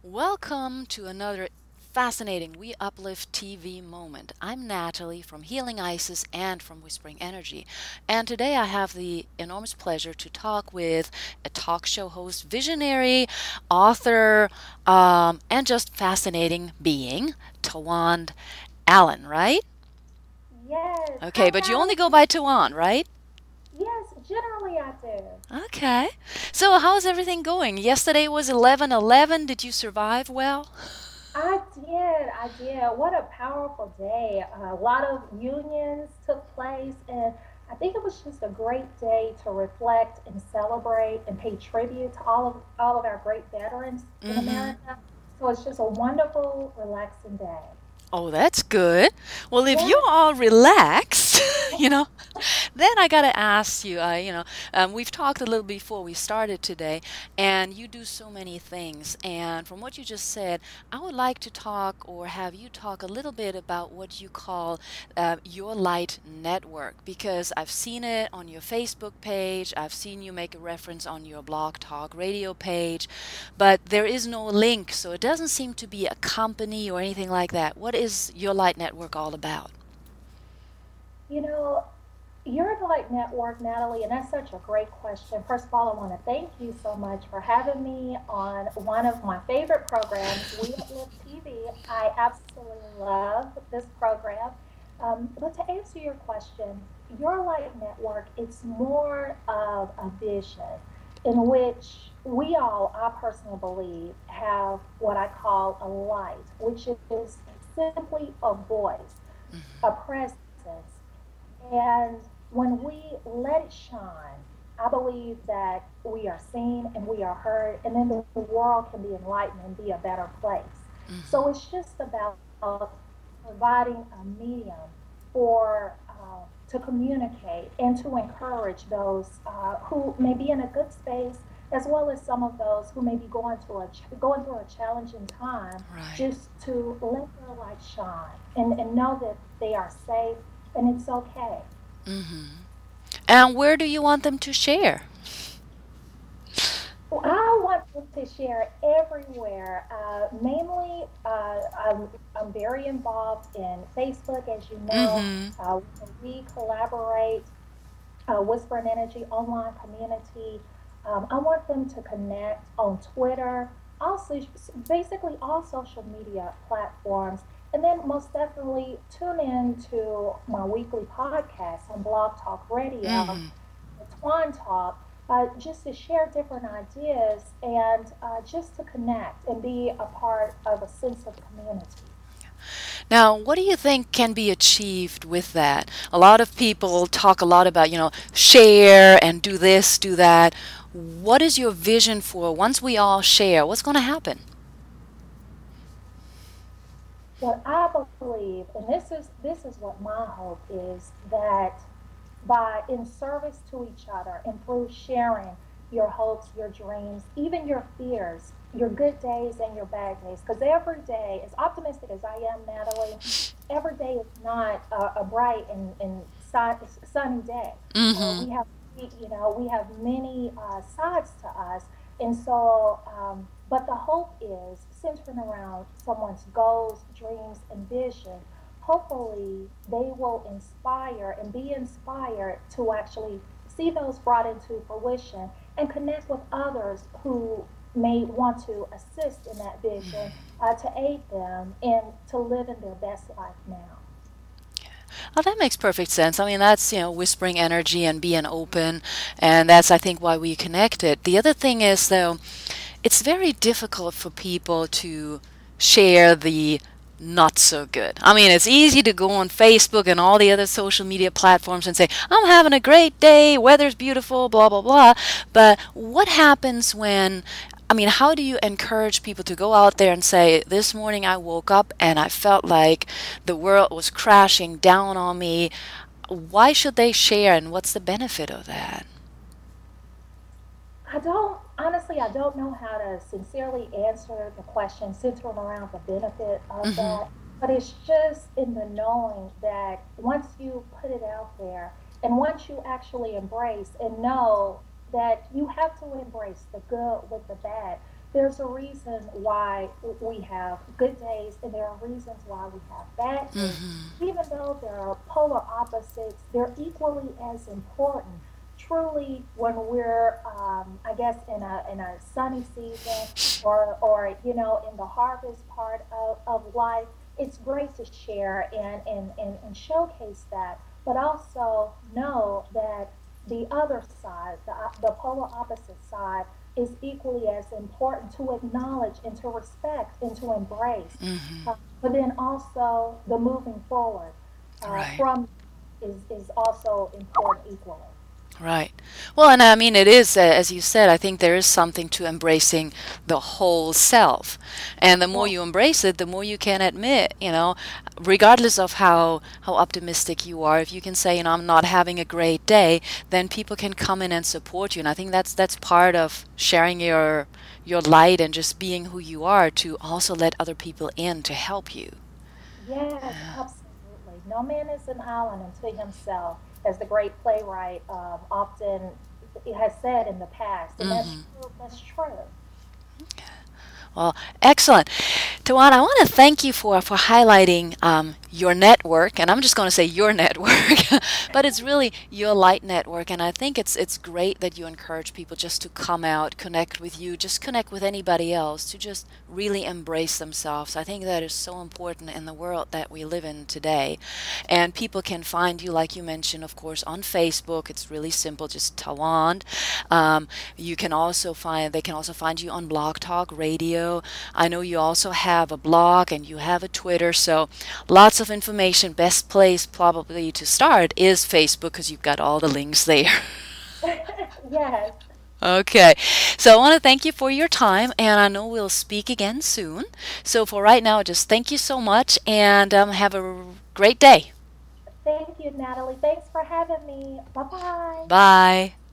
Welcome to another fascinating We Uplift TV moment. I'm Natalie from Healing Isis and from Whispering Energy. And today I have the enormous pleasure to talk with a talk show host, visionary, author, and just fascinating being, Tawand Allen, right? Yes. Okay, Hi, but you only go Natalie. by Tawan, right? Yes, generally I do. Okay. So how's everything going? Yesterday was 11/11. Did you survive well? I did. What a powerful day. A lot of unions took place, and I think it was just a great day to reflect and celebrate and pay tribute to all of our great veterans in Mm-hmm. America. So it's just a wonderful, relaxing day. Oh, that's good. Well, if Yeah. you're all relaxed, you know, then I got to ask you, we've talked a little before we started today, and you do so many things. And from what you just said, I would like to talk or have you talk a little bit about what you call your light network, because I've seen it on your Facebook page, I've seen you make a reference on your Blog Talk Radio page, but there is no link, so it doesn't seem to be a company or anything like that. What is your light network all about? You know, You're the Light Network, Natalie, and that's such a great question. First of all, I want to thank you so much for having me on one of my favorite programs, We Uplift TV. I absolutely love this program. But to answer your question, Your Light Network, it's more of a vision in which we all, I personally believe, have what I call a light, which is simply a voice, a presence. And when we let it shine, I believe that we are seen and we are heard, and then the world can be enlightened and be a better place. So it's just about providing a medium for to communicate and to encourage those who may be in a good space, as well as some of those who may be going through a challenging time, Right. just to let their light shine and know that they are safe and it's okay. And where do you want them to share? Well, I want them to share everywhere. Mainly, I'm very involved in Facebook, as you know. Mm-hmm. We collaborate, Whispering Energy online community. I want them to connect on Twitter, also basically all social media platforms, and then most definitely tune in to my weekly podcast on Blog Talk Radio, Mm-hmm. the Twine Talk, just to share different ideas and just to connect and be a part of a sense of community. Now, what do you think can be achieved with that? A lot of people talk a lot about, share and do this, do that. What is your vision for once we all share? What's going to happen? What I believe, and this is what my hope is, that by in service to each other and through sharing your hopes, your dreams, even your fears, your good days and your bad days. Because every day, as optimistic as I am, Natalie, every day is not a bright and sunny day. Mm-hmm. We have many sides to us, and so. But the hope is centering around someone's goals, dreams, and vision. Hopefully, they will inspire and be inspired to actually see those brought into fruition and connect with others who may want to assist in that vision, to aid them and to live in their best life now. Oh, that makes perfect sense. I mean, that's, whispering energy and being open, and that's, I think, why we connected. The other thing is, though, it's very difficult for people to share the not so good. I mean, it's easy to go on Facebook and all the other social media platforms and say, I'm having a great day, weather's beautiful, blah, blah, blah. But what happens when, I mean, how do you encourage people to go out there and say, this morning I woke up and I felt like the world was crashing down on me? Why should they share and what's the benefit of that? I don't know how to sincerely answer the question centered around the benefit of Hmm. that, but it's just in the knowing that once you put it out there and once you actually embrace and know that you have to embrace the good with the bad, there's a reason why we have good days and there are reasons why we have bad days. Hmm. Even though there are polar opposites, they're equally as important. Truly, when we're, I guess, in a sunny season or in the harvest part of life, it's great to share and showcase that, but also know that the other side, the polar opposite side, is equally as important to acknowledge and to respect and to embrace. Hmm. But then also the moving forward Right. from is also important equally. Right. Well, and I mean, it is, as you said, I think there is something to embracing the whole self. And the more Yeah. you embrace it, the more you can admit, regardless of how optimistic you are, if you can say, I'm not having a great day, then people can come in and support you. And I think that's part of sharing your light and just being who you are, to also let other people in to help you. Yes, absolutely. No man is an island unto himself, as the great playwright often has said in the past, and that's Hmm. true. That's true. Well, excellent. Tawana, I want to thank you for highlighting your network, and I'm just going to say your network, but it's really your light network, and I think it's great that you encourage people just to come out, connect with you, just connect with anybody else, to just really embrace themselves. I think that is so important in the world that we live in today, and people can find you, like you mentioned, of course, on Facebook. It's really simple, just Tawand. You can also find They can also find you on Blog Talk Radio. I know you also have a blog and you have a Twitter, so lots of information. Best place probably to start is Facebook, because you've got all the links there. Yes. Okay, so I want to thank you for your time, and I know we'll speak again soon. So for right now, just thank you so much, and have a great day. Thank you, Natalie. Thanks for having me. Bye bye. Bye.